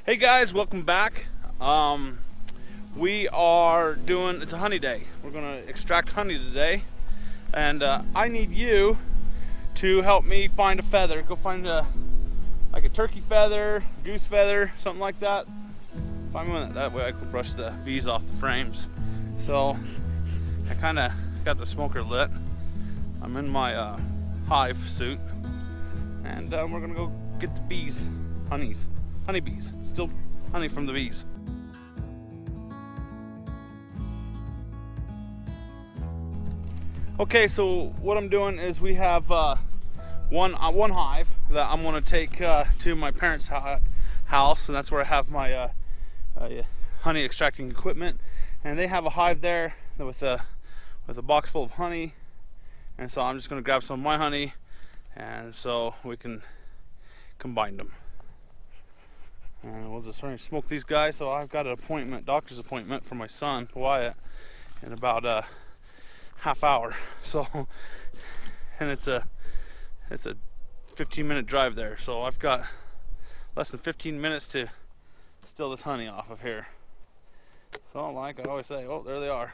Hey guys, welcome back. We are doing, it's a honey day. We're gonna extract honey today. And I need you to help me find a feather. Go find like a turkey feather, goose feather, something like that. Find one that way I can brush the bees off the frames. So I kinda got the smoker lit. I'm in my hive suit. And we're gonna go get the bees, honeybees, still honey from the bees. Okay, so what I'm doing is we have one hive that I'm gonna take to my parents' house, and that's where I have my honey extracting equipment. And they have a hive there with a box full of honey, and so I'm just gonna grab some of my honey, and so we can combine them. And we'll just try and smoke these guys. So I've got an appointment, doctor's appointment for my son, Wyatt, in about a half hour. So, and it's a 15-minute drive there. So I've got less than 15 minutes to steal this honey off of here. So like I always say, oh, there they are.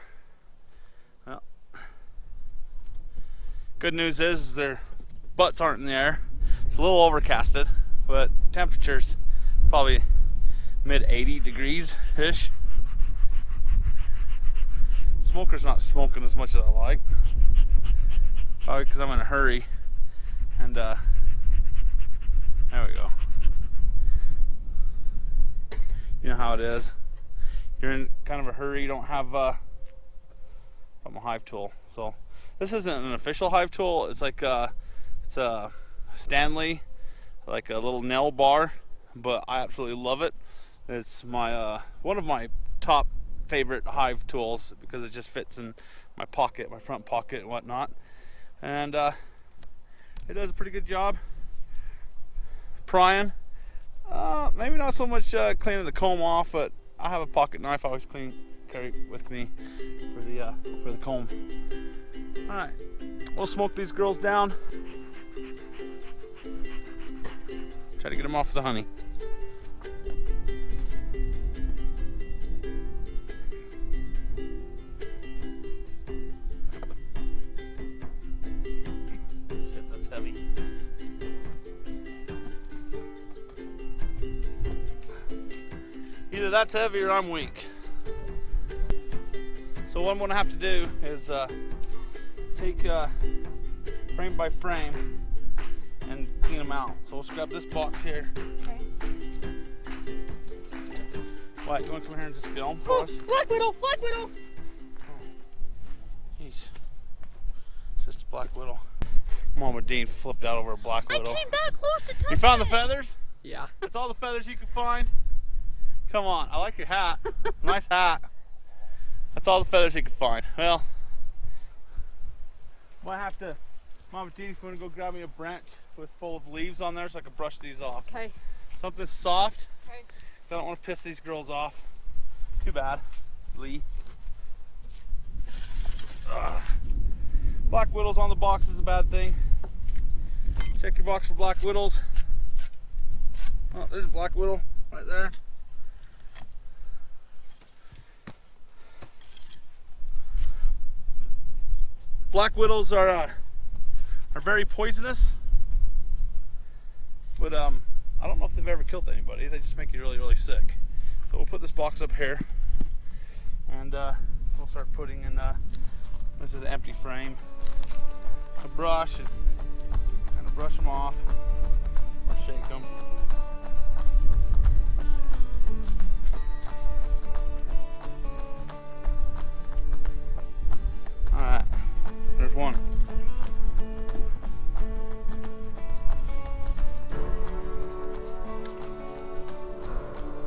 Well, good news is their butts aren't in the air. It's a little overcasted, but temperatures probably mid 80 degrees ish. Smoker's not smoking as much as I like, probably because I'm in a hurry. And there we go. You know how it is. You're in kind of a hurry. You don't have a hive tool. So this isn't an official hive tool. It's like it's a Stanley, like a little nail bar. But I absolutely love it. It's my one of my top favorite hive tools because it just fits in my pocket, my front pocket and whatnot. And it does a pretty good job prying. Maybe not so much cleaning the comb off, but I have a pocket knife I always carry with me for the comb. All right, we'll smoke these girls down. Try to get them off the honey. Shit, that's heavy. Either that's heavy or I'm weak. So what I'm going to have to do is take frame by frame and clean them out. So we'll grab this box here. Okay. Wyatt, you want to come here and just film for us? Black widow! Black widow! Jeez. It's just a black widow. Mama Dean flipped out over a black widow. I came that close to touch You found it. the feathers? Yeah. That's all the feathers you could find? Come on, I like your hat. Nice hat. That's all the feathers you could find. Well, might have to, Mama Dean, if you want to go grab me a branch full of leaves on there so I can brush these off. Okay. Something soft. Okay. I don't want to piss these girls off. Too bad, Lee. Ugh. Black widows on the box is a bad thing. Check your box for black widows. Oh, there's a black widow right there. Black widows are very poisonous, but I don't know if they've ever killed anybody. They just make you really, really sick. So we'll put this box up here, and we'll start putting in. This is an empty frame. A brush and kind of brush them off or shake them. All right, there's one.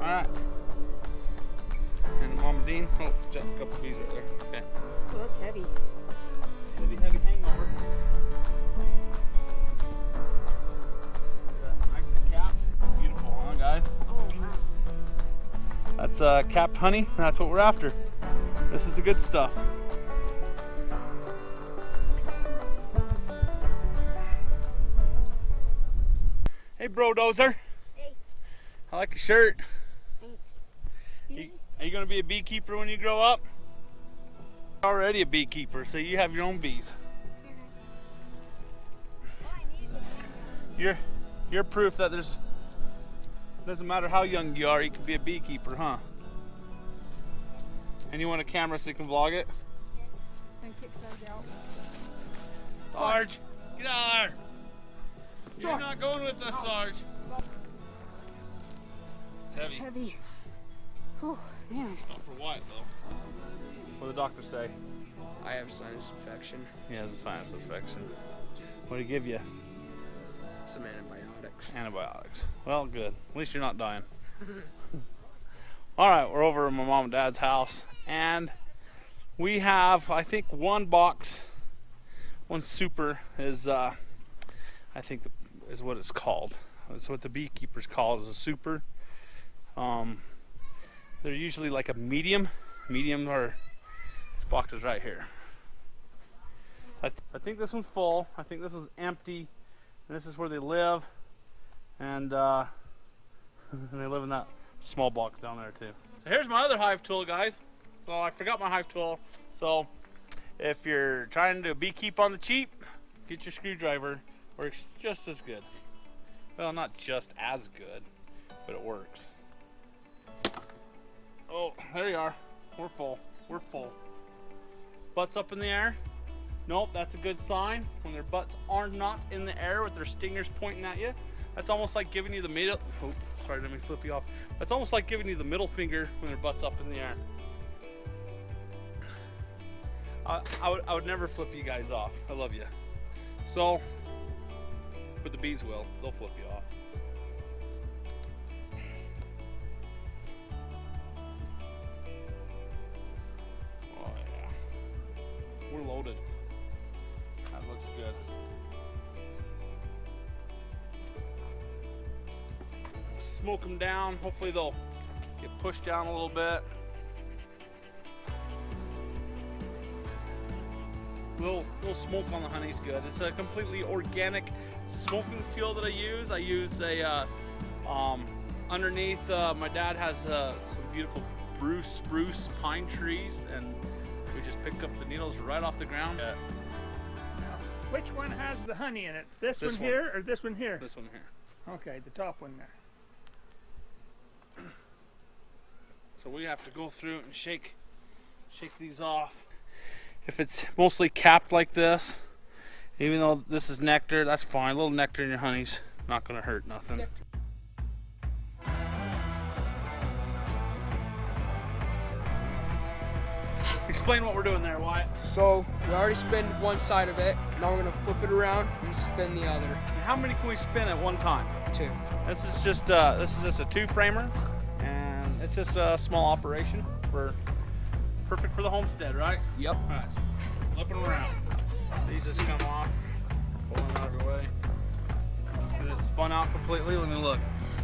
All right. And Mama Dean, oh, just a couple bees right there. Okay. Oh, that's heavy. Heavy, heavy hangover. Nice and capped. Beautiful, huh, guys? Oh, wow. That's capped honey. That's what we're after. This is the good stuff. Hey, Bro Dozer. Hey. I like your shirt. Are you going to be a beekeeper when you grow up? Already a beekeeper, so you have your own bees. You're proof that doesn't matter how young you are, you can be a beekeeper, huh? And you want a camera so you can vlog it? And kick Sarge out. Sarge, get out of there! You're not going with us, Sarge. It's heavy. Heavy. Oh, man. Not for what, though? What did the doctor say? I have sinus infection. He has a sinus infection. What did he give you? Some antibiotics. Antibiotics. Well, good. At least you're not dying. All right, we're over at my mom and dad's house, and we have, I think, one box, one super is, I think, is what it's called. It's what the beekeepers call it, is a super. They're usually like a medium. Medium are this box is right here. I think this one's full. I think this is empty. And this is where they live, and they live in that small box down there too. So here's my other hive tool, guys. So I forgot my hive tool. So if you're trying to beekeep on the cheap, get your screwdriver. Works just as good. Well, not just as good, but it works. Oh, there you are. We're full. We're full. Butts up in the air. Nope, that's a good sign. When their butts are not in the air with their stingers pointing at you, that's almost like giving you the middle. Oh, sorry, let me flip you off. That's almost like giving you the middle finger when their butt's up in the air. I would never flip you guys off. I love you. So, but the bees will. They'll flip you off. Oh yeah, we're loaded. That looks good. Smoke them down. Hopefully they'll get pushed down a little bit. Little smoke on the honey's good. It's a completely organic smoking fuel that I use. I use a underneath. My dad has some beautiful spruce pine trees, and we just pick up the needles right off the ground. Which one has the honey in it? This one one. here or this one here? This one here. Okay, the top one there. So we have to go through and shake these off. If it's mostly capped like this, even though this is nectar, that's fine. A little nectar in your honey's not gonna hurt nothing. Explain what we're doing there, Wyatt. So we already spin one side of it. Now we're gonna flip it around and spin the other. How many can we spin at one time? 2. This is just a 2-framer, and it's just a small operation perfect for the homestead, right? Yep. All right, so flip it around. These just come off, pull them out of the way. Is it spun out completely? Let me look.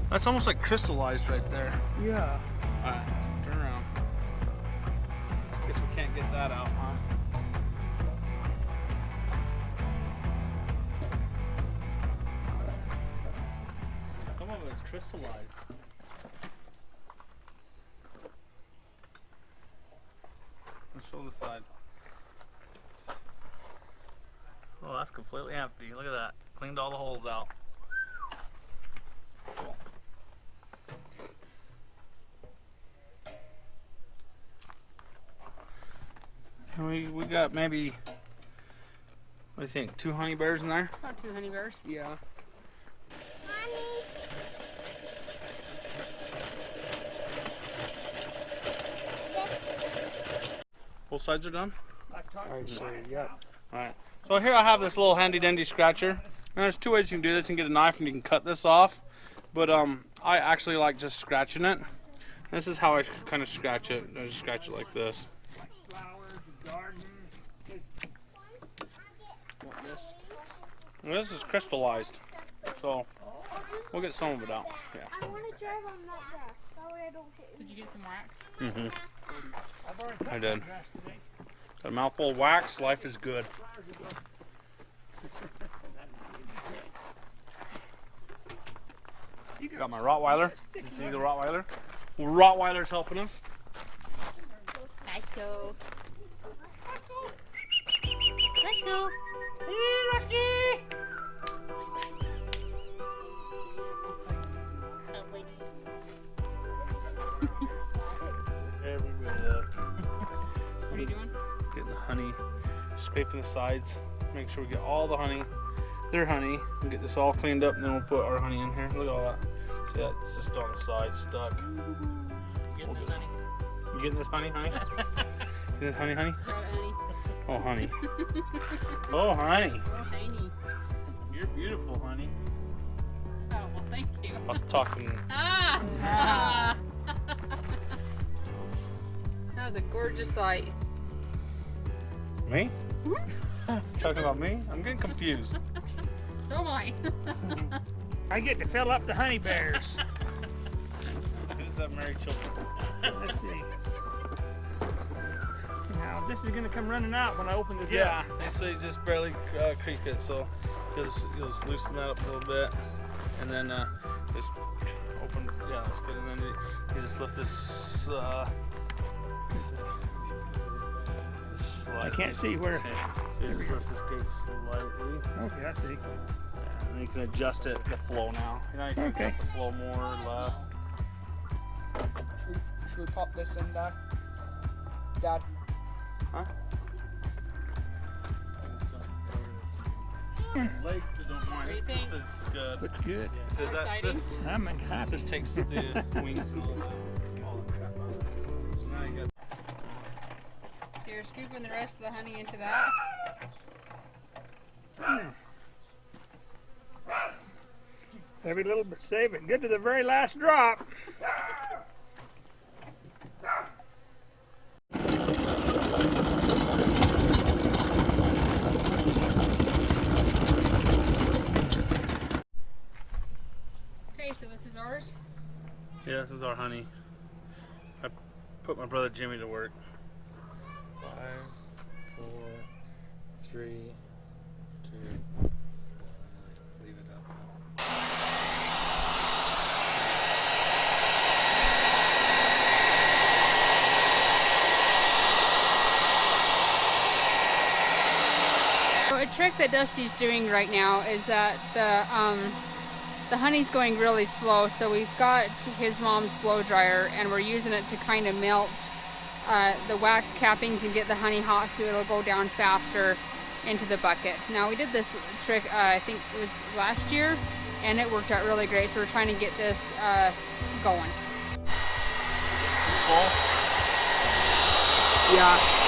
That's almost like crystallized right there. Yeah. All right, so turn around. Guess we can't get that out, huh? Some of it's crystallized. Let's show the side. Oh, that's completely empty. Look at that. Cleaned all the holes out. Cool. And we got maybe, what do you think, 2 honey bears in there? About 2 honey bears. Yeah. Both sides are done? Alright, so yep. Alright. So here I have this little handy dandy scratcher. And there's 2 ways you can do this. You can get a knife and you can cut this off. But I actually like just scratching it. This is how I kind of scratch it. I just scratch it like this. Flowers, garden. Want this? And this is crystallized. So we'll get some of it out. Yeah. I want to drive on that grass. That way I don't hit Did you get some wax? Mm-hmm. I've already cut I did. my grass today. Got a mouthful of wax. Life is good. Got my Rottweiler. You see the Rottweiler? Rottweiler's helping us. Let's go. Let's go. Hey, Rusky! There we go. What are you doing? Getting the honey, scraping the sides, make sure we get all the honey, their honey, and get this all cleaned up, and then we'll put our honey in here. Look at all that. See that? It's just on the side, stuck. Getting this, honey? You getting this honey, honey? Getting this honey, honey? What, honey? Oh, honey. Oh, honey. Oh, honey. You're beautiful, honey. Oh, well, thank you. I was talking. Ah! Ah. That was a gorgeous sight. Me? Talking about me? I'm getting confused. So am I. I get to fill up the honey bears. Who's that married children? Let's see. Now this is gonna come running out when I open this Yeah, up. so you just barely creep it, so you'll just loosen that up a little bit, and then just open. Yeah, that's good. And then you just lift this. I can't see where. You just lift this gate slightly, Okay, I see. and then you can adjust it the flow now. You know, you can Okay. adjust the flow more or less. Should we pop this in, Dad? Dad. Huh? Legs that don't mind. What do you think? This is good. Looks good. Because this I'm happy. this takes the wings and all the crap out. So now you got. So you're scooping the rest of the honey into that. Every little bit, save it. Good to the very last drop. Okay, so this is ours. Yeah, this is our honey. I put my brother Jimmy to work. 5, 4, 3, 2. Leave it up. So a trick that Dusty's doing right now is that the honey's going really slow, so we've got his mom's blow dryer and we're using it to kind of melt the wax cappings and get the honey hot so it'll go down faster into the bucket. Now we did this trick I think it was last year and it worked out really great, so we're trying to get this going. Yeah.